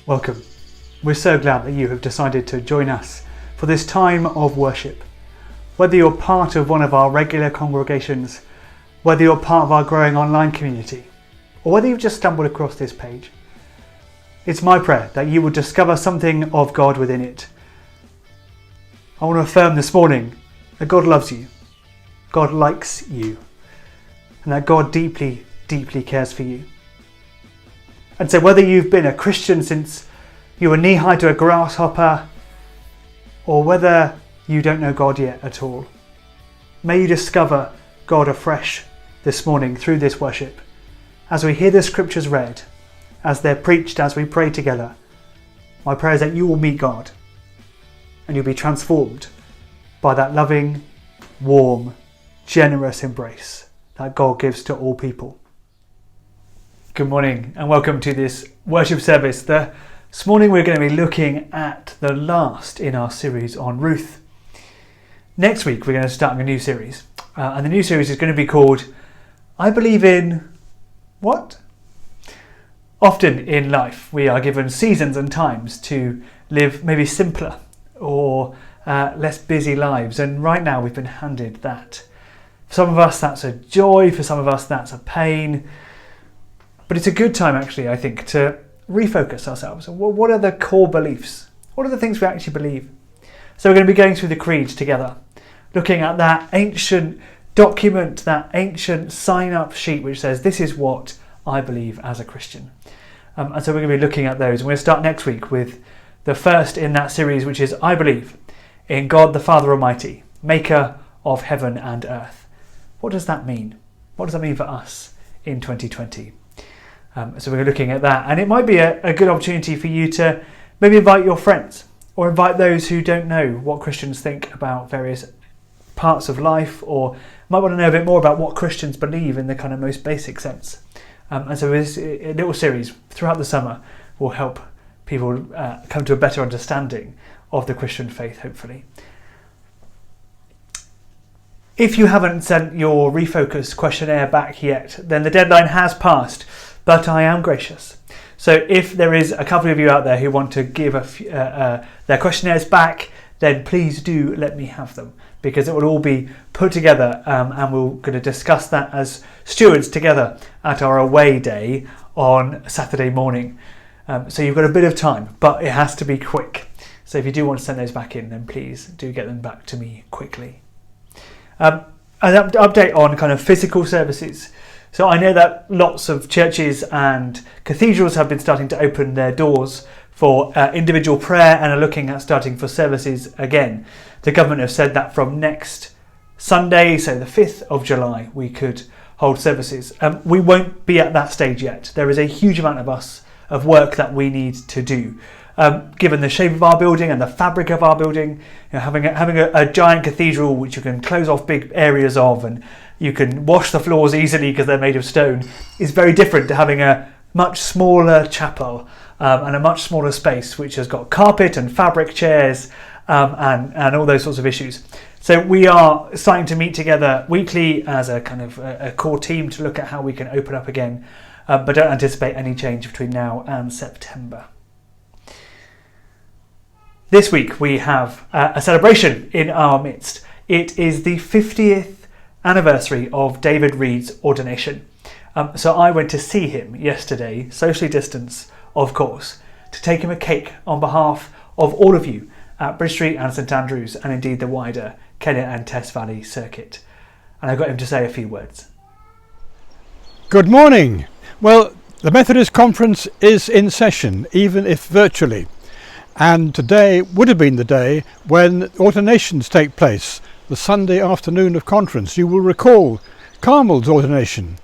Welcome. We're so glad that you have decided to join us for this time of worship. Whether you're part of one of our regular congregations, whether you're part of our growing online community, or whether you've just stumbled across this page, it's my prayer that you will discover something of God within it. I want to affirm this morning that God loves you, God likes you, and that God deeply, deeply cares for you. And so whether you've been a Christian since you were knee-high to a grasshopper, or whether you don't know God yet at all, may you discover God afresh this morning through this worship. As we hear the scriptures read, as they're preached, as we pray together, my prayer is that you will meet God and you'll be transformed by that loving, warm, generous embrace that God gives to all people. Good morning and welcome to this worship service. This morning we're going to be looking at the last in our series on Ruth. Next week we're going to start a new series, and the new series is going to be called I Believe in What? Often in life we are given seasons and times to live maybe simpler or less busy lives, and right now we've been handed that. For some of us that's a joy, for some of us that's a pain. But it's a good time, actually, I think, to refocus ourselves. What are the core beliefs? What are the things we actually believe? So we're going to be going through the creed together, looking at that ancient document, that ancient sign-up sheet which says, this is what I believe as a Christian. And so we're going to be looking at those. And we're going to start next week with the first in that series, which is I believe in God the Father Almighty, maker of heaven and earth. What does that mean? What does that mean for us in 2020? So we're looking at that, and it might be a good opportunity for you to maybe invite your friends or invite those who don't know what Christians think about various parts of life, or might want to know a bit more about what Christians believe in the kind of most basic sense. And so this little series throughout the summer will help people come to a better understanding of the Christian faith, hopefully. If you haven't sent your Refocus questionnaire back yet, then the deadline has passed. But I am gracious. So if there is a couple of you out there who want to give their questionnaires back, then please do let me have them, because it will all be put together and we're going to discuss that as stewards together at our away day on Saturday morning. So you've got a bit of time, but it has to be quick. So if you do want to send those back in, then please do get them back to me quickly. An update on kind of physical services. So I know that lots of churches and cathedrals have been starting to open their doors for individual prayer and are looking at starting for services again. The government have said that from next Sunday, so the 5th of July, we could hold services. We won't be at that stage yet. There is a huge amount of work that we need to do. Given the shape of our building and the fabric of our building, having a giant cathedral which you can close off big areas of, and you can wash the floors easily because they're made of stone, is very different to having a much smaller chapel and a much smaller space which has got carpet and fabric chairs and all those sorts of issues. So we are starting to meet together weekly as a kind of a core team to look at how we can open up again, but don't anticipate any change between now and September. This week we have a celebration in our midst. It is the 50th anniversary of David Reed's ordination. So I went to see him yesterday, socially distanced of course, to take him a cake on behalf of all of you at Bridge Street and St Andrews, and indeed the wider Kennet and Test Valley circuit. And I got him to say a few words. Good morning. Well, the Methodist Conference is in session, even if virtually. And today would have been the day when ordinations take place, the Sunday afternoon of conference. You will recall Carmel's ordination.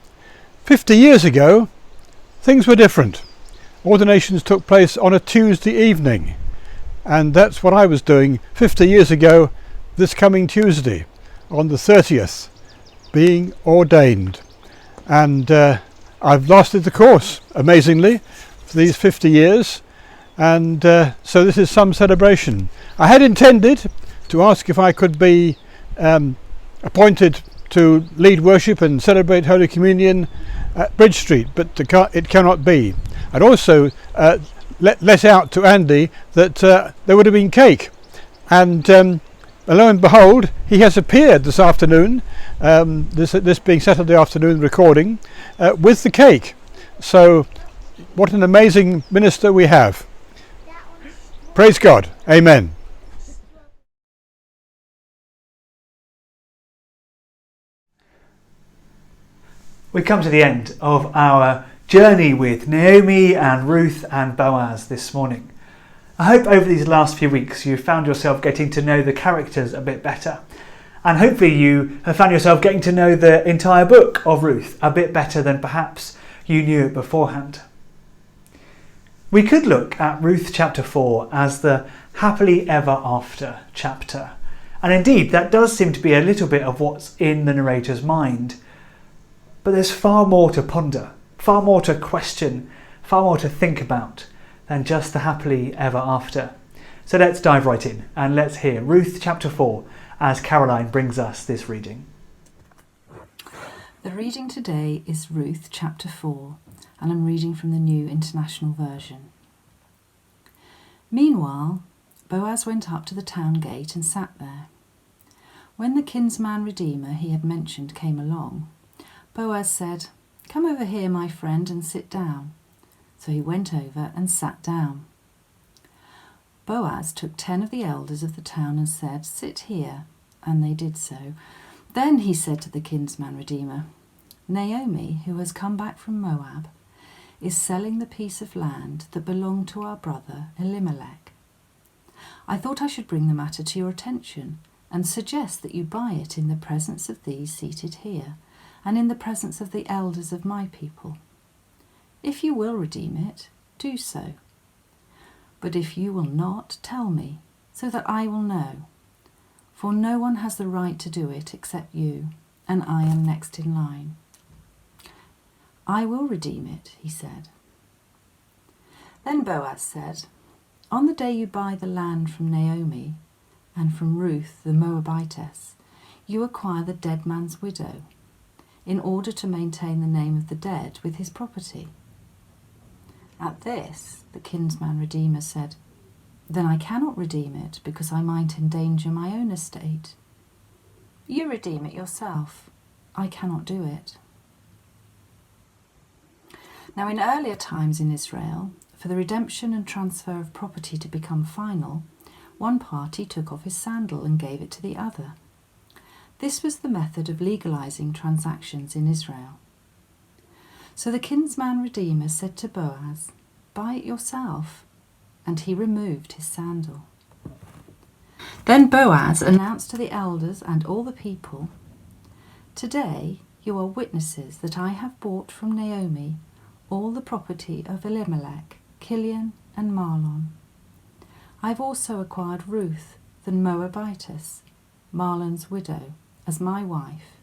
50 years ago, things were different. Ordinations took place on a Tuesday evening. And that's what I was doing 50 years ago this coming Tuesday, on the 30th, being ordained. And I've lasted the course, amazingly, for these 50 years. And so this is some celebration. I had intended to ask if I could be appointed to lead worship and celebrate Holy Communion at Bridge Street, but it cannot be. I'd also let out to Andy that there would have been cake. And lo and behold, he has appeared this afternoon, this being Saturday afternoon recording, with the cake. So what an amazing minister we have. Praise God. Amen. We come to the end of our journey with Naomi and Ruth and Boaz this morning. I hope over these last few weeks you've found yourself getting to know the characters a bit better. And hopefully you have found yourself getting to know the entire book of Ruth a bit better than perhaps you knew it beforehand. We could look at Ruth chapter 4 as the happily ever after chapter. And indeed, that does seem to be a little bit of what's in the narrator's mind. But there's far more to ponder, far more to question, far more to think about than just the happily ever after. So let's dive right in and let's hear Ruth chapter 4 as Caroline brings us this reading. The reading today is Ruth chapter 4, and I'm reading from the New International Version. Meanwhile, Boaz went up to the town gate and sat there. When the kinsman redeemer he had mentioned came along, Boaz said, "Come over here, my friend, and sit down." So he went over and sat down. Boaz took 10 of the elders of the town and said, "Sit here," and they did so. Then he said to the kinsman redeemer, "Naomi, who has come back from Moab, is selling the piece of land that belonged to our brother Elimelech. I thought I should bring the matter to your attention and suggest that you buy it in the presence of these seated here, and in the presence of the elders of my people. If you will redeem it, do so. But if you will not, tell me, so that I will know. For no one has the right to do it except you, and I am next in line." "I will redeem it," he said. Then Boaz said, "On the day you buy the land from Naomi and from Ruth the Moabitess, you acquire the dead man's widow, in order to maintain the name of the dead with his property." At this, the kinsman redeemer said, "Then I cannot redeem it, because I might endanger my own estate. You redeem it yourself. I cannot do it." Now, in earlier times in Israel, for the redemption and transfer of property to become final, one party took off his sandal and gave it to the other. This was the method of legalizing transactions in Israel. So the kinsman redeemer said to Boaz, "Buy it yourself," and he removed his sandal. Then Boaz announced to the elders and all the people, "Today you are witnesses that I have bought from Naomi all the property of Elimelech, Kilion, and Mahlon. I've also acquired Ruth, the Moabitess, Mahlon's widow, as my wife,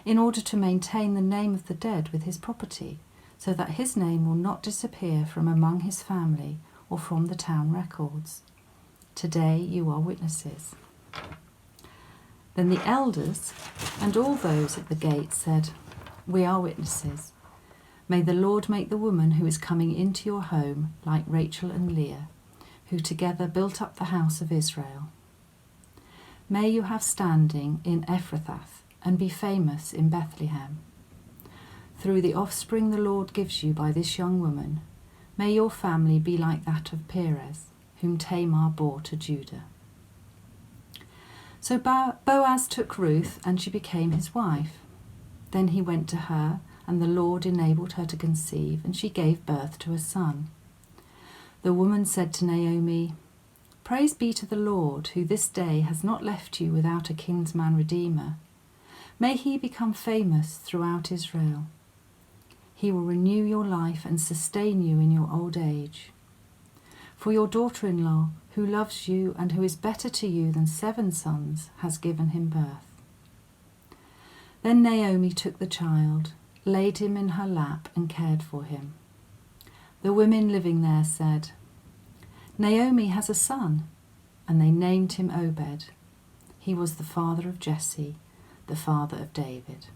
in order to maintain the name of the dead with his property, so that his name will not disappear from among his family or from the town records. Today you are witnesses." Then the elders and all those at the gate said, "We are witnesses. May the Lord make the woman who is coming into your home like Rachel and Leah, who together built up the house of Israel. May you have standing in Ephrathah and be famous in Bethlehem. Through the offspring the Lord gives you by this young woman, may your family be like that of Perez, whom Tamar bore to Judah." So Boaz took Ruth, and she became his wife. Then he went to her, and the Lord enabled her to conceive, and she gave birth to a son. The woman said to Naomi, "Praise be to the Lord, who this day has not left you without a kinsman redeemer. May he become famous throughout Israel. He will renew your life and sustain you in your old age. For your daughter-in-law, who loves you and who is better to you than 7 sons, has given him birth." Then Naomi took the child, laid him in her lap, and cared for him. The women living there said, "Naomi has a son," and they named him Obed. He was the father of Jesse, the father of David.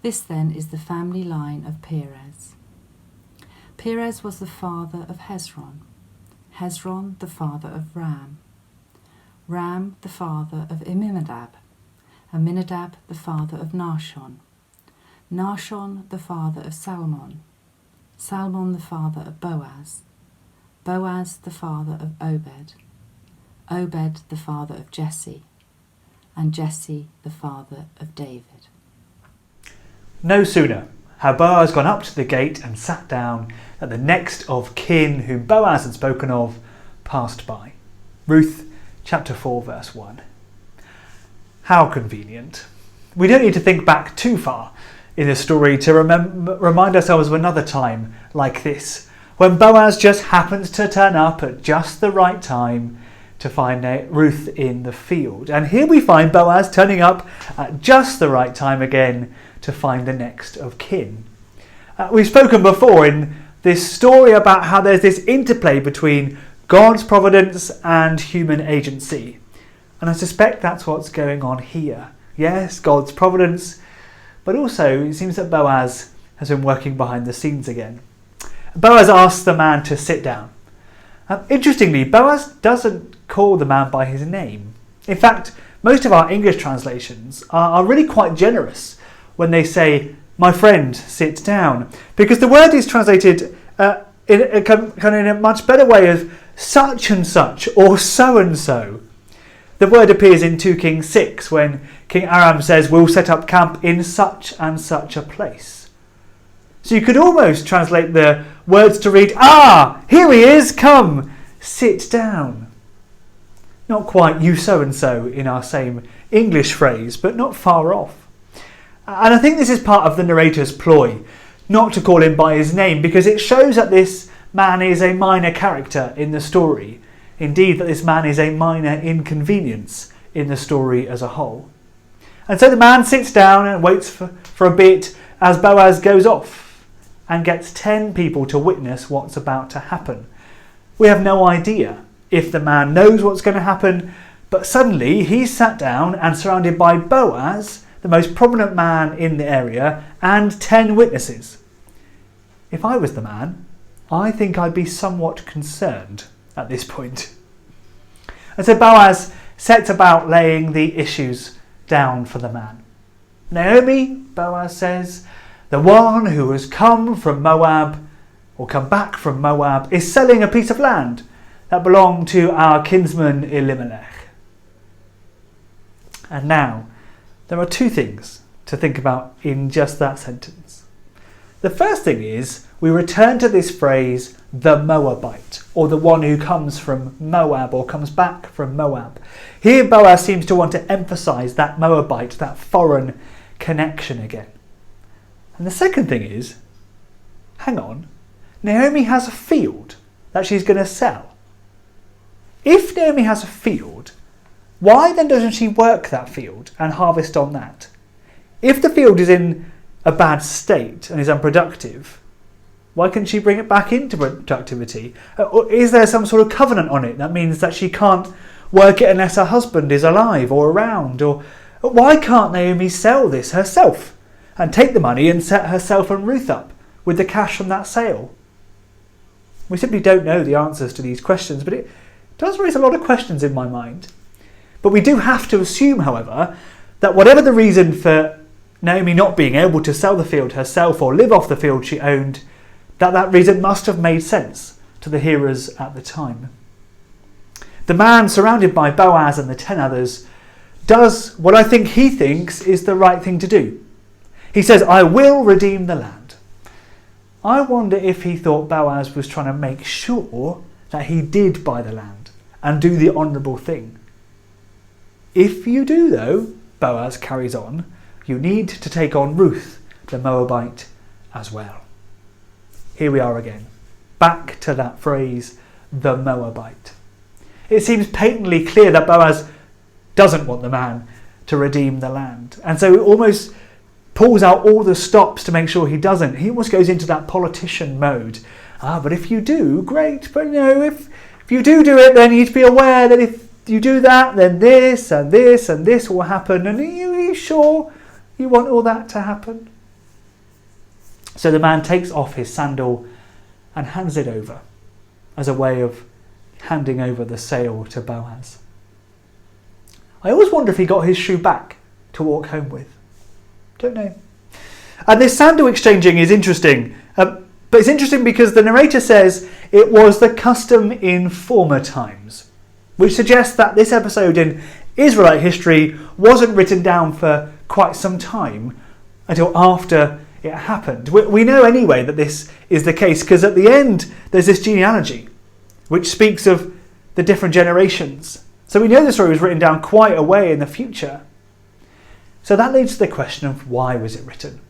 This then is the family line of Perez. Perez was the father of Hezron, Hezron the father of Ram, Ram the father of Amminadab, Amminadab the father of Nahshon, Nahshon the father of Salmon, Salmon the father of Boaz, Boaz the father of Obed, Obed the father of Jesse, and Jesse the father of David. No sooner had Boaz gone up to the gate and sat down that the next of kin whom Boaz had spoken of passed by. Ruth chapter 4 verse 1. How convenient. We don't need to think back too far in the story to remind ourselves of another time like this, when Boaz just happened to turn up at just the right time to find Ruth in the field. And here we find Boaz turning up at just the right time again to find the next of kin. We've spoken before in this story about how there's this interplay between God's providence and human agency. And I suspect that's what's going on here. Yes, God's providence, but also it seems that Boaz has been working behind the scenes again. Boaz asks the man to sit down. Interestingly, Boaz doesn't call the man by his name. In fact, most of our English translations are really quite generous when they say, "My friend, sit down," because the word is translated in a much better way of such and such or so and so. The word appears in 2 Kings 6 when King Aram says, "We'll set up camp in such and such a place." So you could almost translate the words to read, "Ah, here he is, come, sit down." Not quite "you so and so" in our same English phrase, but not far off. And I think this is part of the narrator's ploy, not to call him by his name, because it shows that this man is a minor character in the story. Indeed, that this man is a minor inconvenience in the story as a whole. And so the man sits down and waits for a bit as Boaz goes off and gets 10 people to witness what's about to happen. We have no idea if the man knows what's going to happen, but suddenly he's sat down and surrounded by Boaz, the most prominent man in the area, and 10 witnesses. If I was the man, I think I'd be somewhat concerned at this point. And so Boaz sets about laying the issues down for the man. "Naomi," Boaz says, "the one who has come from Moab, or come back from Moab, is selling a piece of land that belonged to our kinsman Elimelech." And now, there are 2 things to think about in just that sentence. The first thing is we return to this phrase, the Moabite, or the one who comes from Moab or comes back from Moab. Here Boaz seems to want to emphasise that Moabite, that foreign connection again. And the second thing is, hang on, Naomi has a field that she's going to sell. If Naomi has a field, why then doesn't she work that field and harvest on that? If the field is in a bad state and is unproductive, why can't she bring it back into productivity? Or is there some sort of covenant on it that means that she can't work it unless her husband is alive or around? Or why can't Naomi sell this herself and take the money and set herself and Ruth up with the cash from that sale? We simply don't know the answers to these questions, but it does raise a lot of questions in my mind. But we do have to assume, however, that whatever the reason for Naomi not being able to sell the field herself or live off the field she owned, that reason must have made sense to the hearers at the time. The man, surrounded by Boaz and the 10 others, does what I think he thinks is the right thing to do. He says, "I will redeem the land." I wonder if he thought Boaz was trying to make sure that he did buy the land and do the honourable thing. "If you do, though," Boaz carries on, "you need to take on Ruth, the Moabite, as well." Here we are again, back to that phrase, the Moabite. It seems patently clear that Boaz doesn't want the man to redeem the land, and so he almost pulls out all the stops to make sure he doesn't. He almost goes into that politician mode. But if you do, great, but if you do it, then you need to be aware that if you do that, then this and this and this will happen, and are you sure you want all that to happen? So the man takes off his sandal and hands it over as a way of handing over the sale to Boaz. I always wonder if he got his shoe back to walk home with. Don't know. And this sandal exchanging is interesting, but it's interesting because the narrator says it was the custom in former times, which suggests that this episode in Israelite history wasn't written down for quite some time until after it happened. We know anyway that this is the case because at the end there's this genealogy which speaks of the different generations. So we know the story was written down quite a way in the future. So that leads to the question of why was it written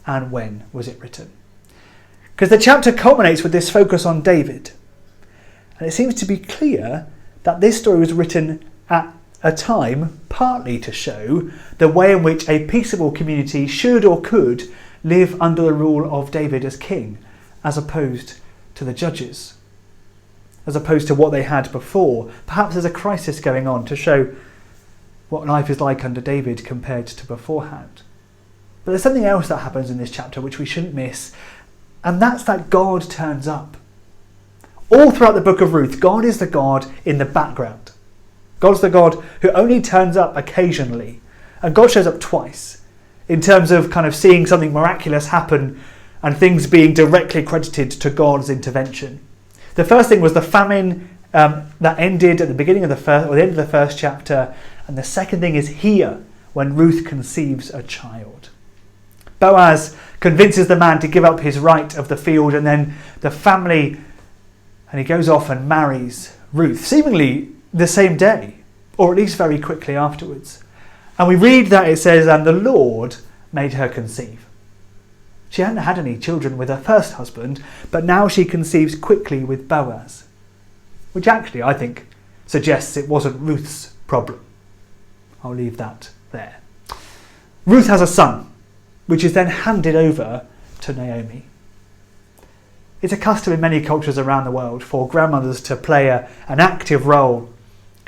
and when was it written? Because the chapter culminates with this focus on David. And it seems to be clear that this story was written at a time partly to show the way in which a peaceable community should or could live under the rule of David as king, as opposed to the judges, as opposed to what they had before. Perhaps there's a crisis going on to show what life is like under David compared to beforehand. But there's something else that happens in this chapter which we shouldn't miss, and that's that God turns up. All throughout the book of Ruth, God is the God in the background. God's the God who only turns up occasionally, and God shows up twice in terms of kind of seeing something miraculous happen and things being directly credited to God's intervention. The first thing was the famine that ended at the beginning of the end of the first chapter, and the second thing is here when Ruth conceives a child. Boaz convinces the man to give up his right of the field, and then the family, and he goes off and marries Ruth, seemingly the same day, or at least very quickly afterwards. And we read that it says, and the Lord made her conceive. She hadn't had any children with her first husband, but now she conceives quickly with Boaz, which actually I think suggests it wasn't Ruth's problem. I'll leave that there. Ruth has a son, which is then handed over to Naomi. It's a custom in many cultures around the world for grandmothers to play an active role,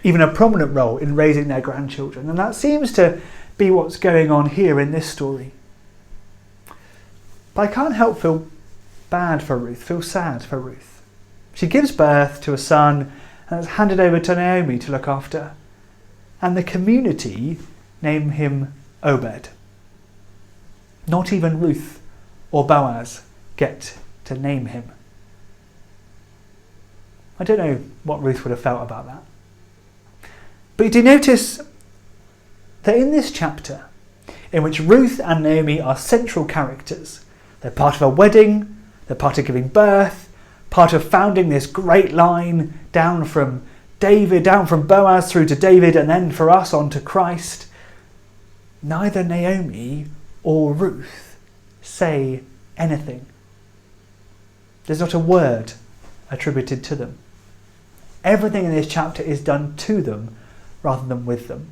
even a prominent role, in raising their grandchildren. And that seems to be what's going on here in this story. But I can't help feel bad for Ruth, feel sad for Ruth. She gives birth to a son and is handed over to Naomi to look after. And the community name him Obed. Not even Ruth or Boaz get to name him. I don't know what Ruth would have felt about that. But you do notice that in this chapter, in which Ruth and Naomi are central characters, they're part of a wedding, they're part of giving birth, part of founding this great line down from Boaz through to David, and then for us on to Christ. Neither Naomi or Ruth say anything. There's not a word attributed to them. Everything in this chapter is done to them rather than with them.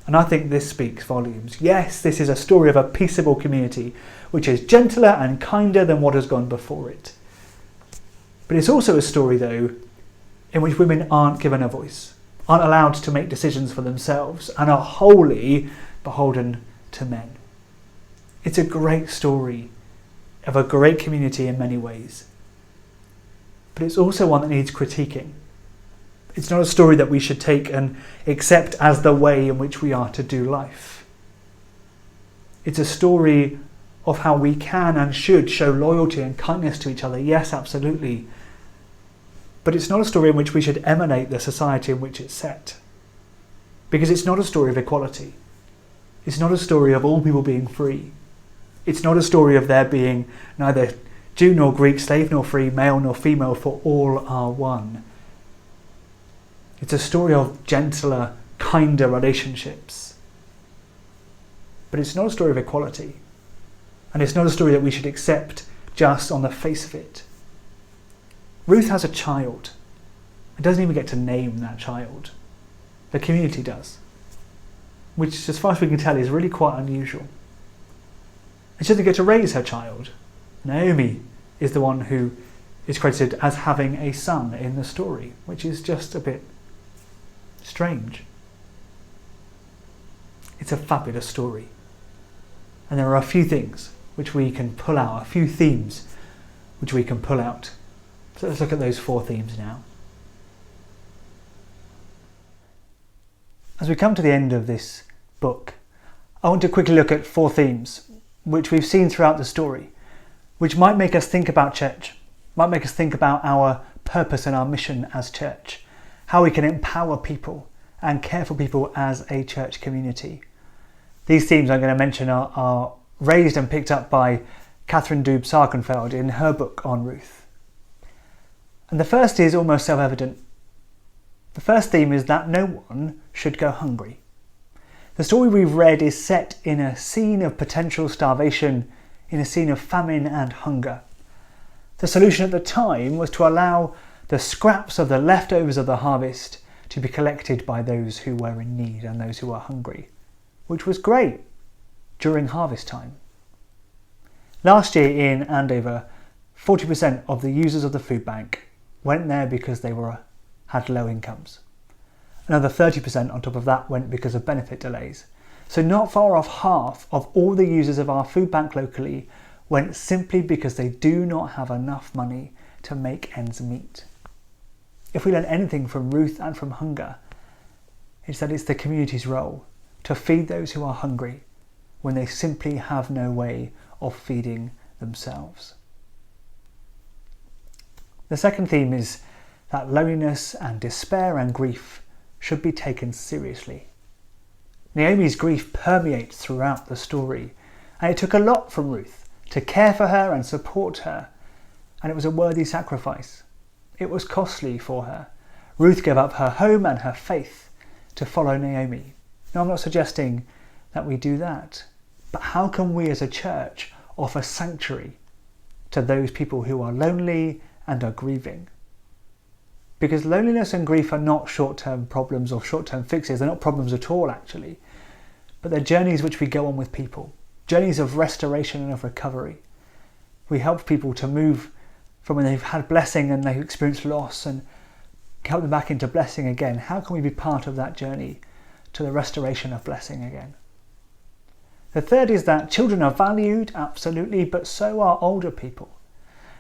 And I think this speaks volumes. Yes, this is a story of a peaceable community which is gentler and kinder than what has gone before it. But it's also a story, though, in which women aren't given a voice, aren't allowed to make decisions for themselves, and are wholly beholden to men. It's a great story of a great community in many ways. But it's also one that needs critiquing. It's not a story that we should take and accept as the way in which we are to do life. It's a story of how we can and should show loyalty and kindness to each other. Yes, absolutely. But it's not a story in which we should emanate the society in which it's set. Because it's not a story of equality. It's not a story of all people being free. It's not a story of there being neither Jew nor Greek, slave nor free, male nor female, for all are one. It's a story of gentler, kinder relationships. But it's not a story of equality. And it's not a story that we should accept just on the face of it. Ruth has a child. It doesn't even get to name that child. The community does. Which, as far as we can tell, is really quite unusual. And she doesn't get to raise her child. Naomi is the one who is credited as having a son in the story, which is just a bit strange. It's a fabulous story. And there are a few things which we can pull out, a few themes which we can pull out So let's look at those 4 themes now. As we come to the end of this book, I want to quickly look at 4 themes which we've seen throughout the story, which might make us think about church, might make us think about our purpose and our mission as church, how we can empower people and care for people as a church community. These themes I'm going to mention are raised and picked up by Catherine Doob Sarkenfeld in her book on Ruth. And the first is almost self-evident. The first theme is that no one should go hungry. The story we've read is set in a scene of potential starvation, in a scene of famine and hunger. The solution at the time was to allow the scraps of the leftovers of the harvest to be collected by those who were in need and those who were hungry, which was great during harvest time. Last year in Andover, 40% of the users of the food bank went there because they had low incomes. Another 30% on top of that went because of benefit delays. So not far off half of all the users of our food bank locally went simply because they do not have enough money to make ends meet. If we learn anything from Ruth and from hunger, it's that it's the community's role to feed those who are hungry when they simply have no way of feeding themselves. The second theme is that loneliness and despair and grief should be taken seriously. Naomi's grief permeates throughout the story, and it took a lot from Ruth to care for her and support her, and it was a worthy sacrifice. It was costly for her. Ruth gave up her home and her faith to follow Naomi. Now, I'm not suggesting that we do that, but how can we as a church offer sanctuary to those people who are lonely and are grieving? Because loneliness and grief are not short-term problems or short-term fixes. They're not problems at all, actually. But they're journeys which we go on with people. Journeys of restoration and of recovery. We help people to move from when they've had blessing and they've experienced loss and help them back into blessing again. How can we be part of that journey to the restoration of blessing again? The third is that children are valued, absolutely, but so are older people.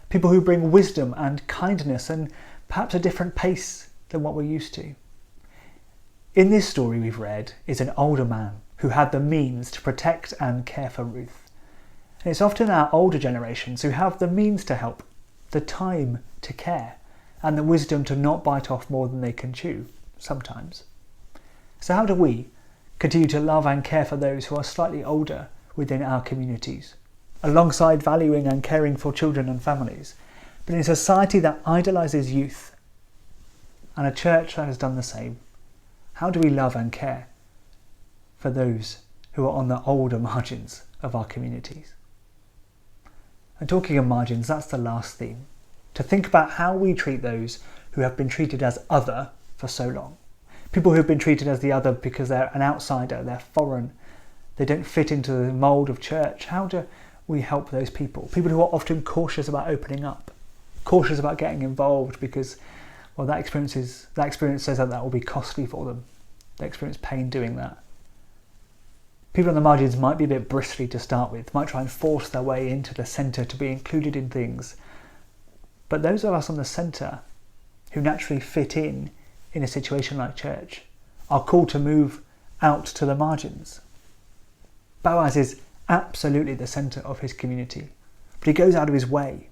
People who bring wisdom and kindness and perhaps a different pace than what we're used to. In this story we've read is an older man who had the means to protect and care for Ruth. And it's often our older generations who have the means to help, the time to care, and the wisdom to not bite off more than they can chew, sometimes. So how do we continue to love and care for those who are slightly older within our communities, alongside valuing and caring for children and families, but in a society that idolises youth, and a church that has done the same? How do we love and care for those who are on the older margins of our communities? And talking of margins, that's the last theme. To think about how we treat those who have been treated as other for so long. People who have been treated as the other because they're an outsider, they're foreign, they don't fit into the mould of church. How do we help those people? People who are often cautious about opening up, cautious about getting involved because, well, that experience says that will be costly for them. They experience pain doing that. People on the margins might be a bit bristly to start with, might try and force their way into the centre to be included in things. But those of us on the centre who naturally fit in a situation like church are called to move out to the margins. Boaz is absolutely the centre of his community, but he goes out of his way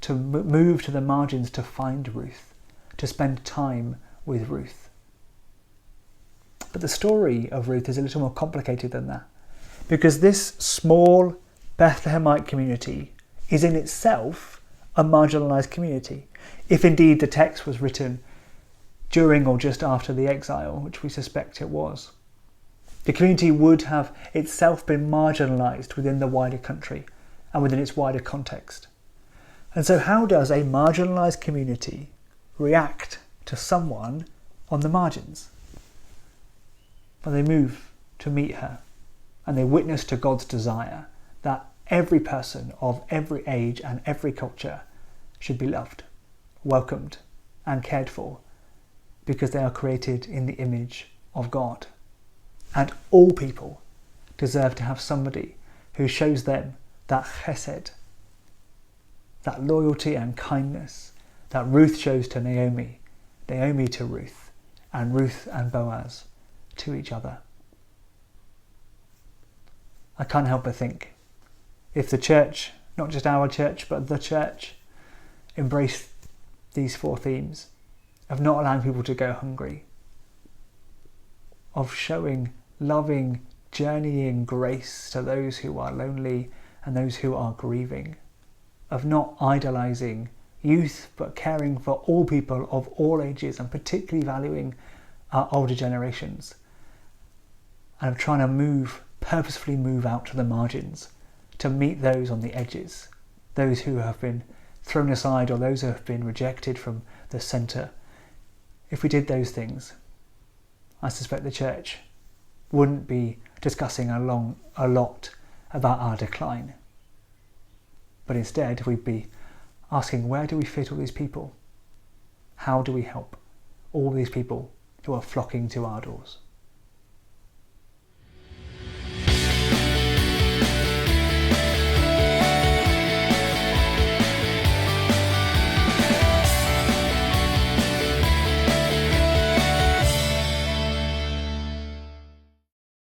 to move to the margins to find Ruth, to spend time with Ruth. But the story of Ruth is a little more complicated than that, because this small Bethlehemite community is in itself a marginalised community, if indeed the text was written during or just after the exile, which we suspect it was. The community would have itself been marginalised within the wider country and within its wider context. And so how does a marginalised community react to someone on the margins? Well, they move to meet her, and they witness to God's desire that every person of every age and every culture should be loved, welcomed and cared for, because they are created in the image of God. And all people deserve to have somebody who shows them that chesed, that loyalty and kindness, that Ruth shows to Naomi, Naomi to Ruth, and Ruth and Boaz to each other. I can't help but think, if the church, not just our church, but the church, embraced these 4 themes of not allowing people to go hungry, of showing loving, journeying grace to those who are lonely and those who are grieving, of not idolising youth but caring for all people of all ages and particularly valuing our older generations, and of trying to purposefully move out to the margins to meet those on the edges, those who have been thrown aside or those who have been rejected from the centre. If we did those things, I suspect the church wouldn't be discussing a lot about our decline. But instead, we'd be asking, where do we fit all these people? How do we help all these people who are flocking to our doors?